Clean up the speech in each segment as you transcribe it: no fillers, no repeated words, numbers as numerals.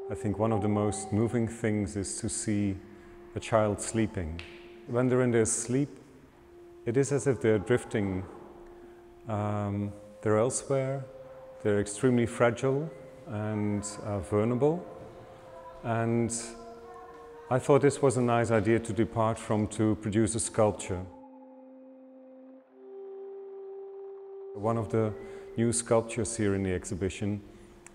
I think one of the most moving things is to see a child sleeping. When they're in their sleep, it is as if they're drifting. They're elsewhere, they're extremely fragile and vulnerable. And I thought this was a nice idea to depart from, to produce a sculpture. One of the new sculptures here in the exhibition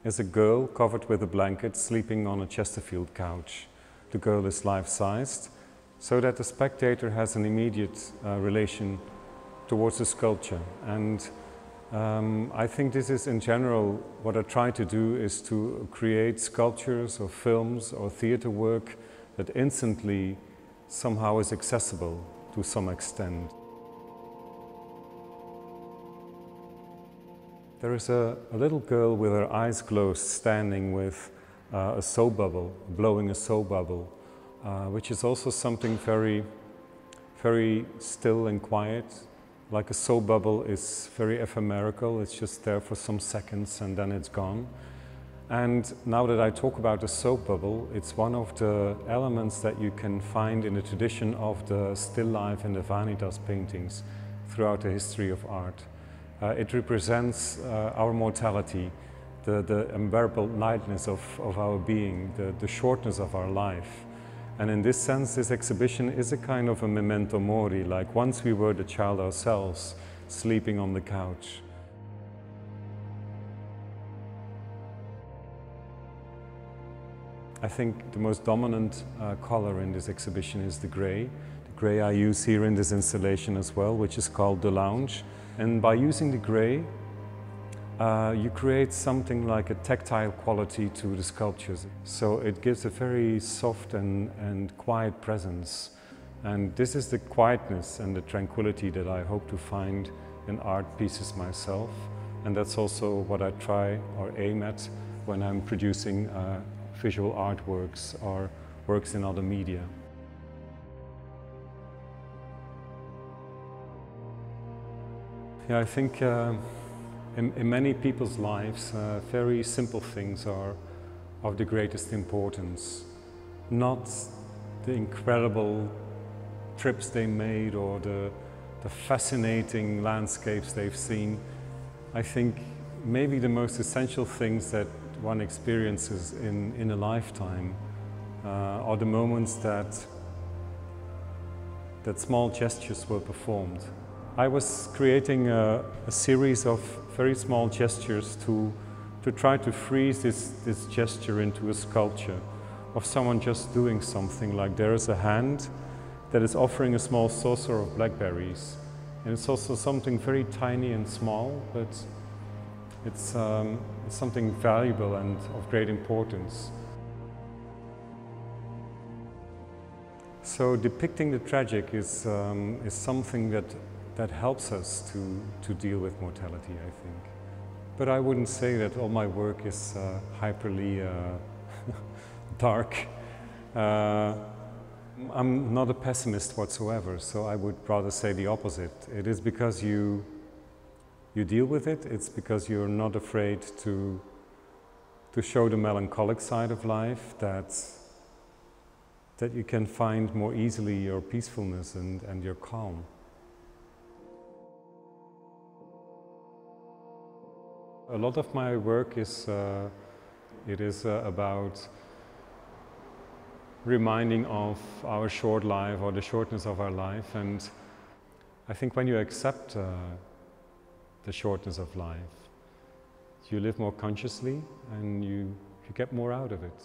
is a girl covered with a blanket sleeping on a Chesterfield couch. The girl is life-sized, so that the spectator has an immediate relation towards the sculpture. And I think this is, in general, what I try to do is to create sculptures or films or theater work that instantly somehow is accessible to some extent. There is a little girl with her eyes closed standing with a soap bubble, blowing a soap bubble, which is also something very, very still and quiet. Like a soap bubble is very ephemeral, it's just there for some seconds and then it's gone. And now that I talk about the soap bubble, it's one of the elements that you can find in the tradition of the still life and the vanitas paintings throughout the history of art. It represents our mortality, the unbearable lightness of our being, the shortness of our life. And in this sense, this exhibition is a kind of a memento mori, like once we were the child ourselves, sleeping on the couch. I think the most dominant color in this exhibition is the gray. The gray I use here in this installation as well, which is called the lounge. And by using the gray, you create something like a tactile quality to the sculptures. So it gives a very soft and quiet presence. And this is the quietness and the tranquility that I hope to find in art pieces myself. And that's also what I try or aim at when I'm producing visual artworks or works in other media. Yeah, I think in many people's lives, very simple things are of the greatest importance. Not the incredible trips they made or the fascinating landscapes they've seen. I think maybe the most essential things that one experiences in a lifetime are the moments that small gestures were performed. I was creating a series of very small gestures to try to freeze this gesture into a sculpture of someone just doing something. Like there is a hand that is offering a small saucer of blackberries, and it's also something very tiny and small, but it's something valuable and of great importance. So depicting the tragic is something that helps us to deal with mortality, I think. But I wouldn't say that all my work is hyperly dark. I'm not a pessimist whatsoever, so I would rather say the opposite. It is because you deal with it, it's because you're not afraid to show the melancholic side of life, that you can find more easily your peacefulness and your calm. A lot of my work is about reminding of our short life or the shortness of our life, and I think when you accept the shortness of life, you live more consciously and you get more out of it.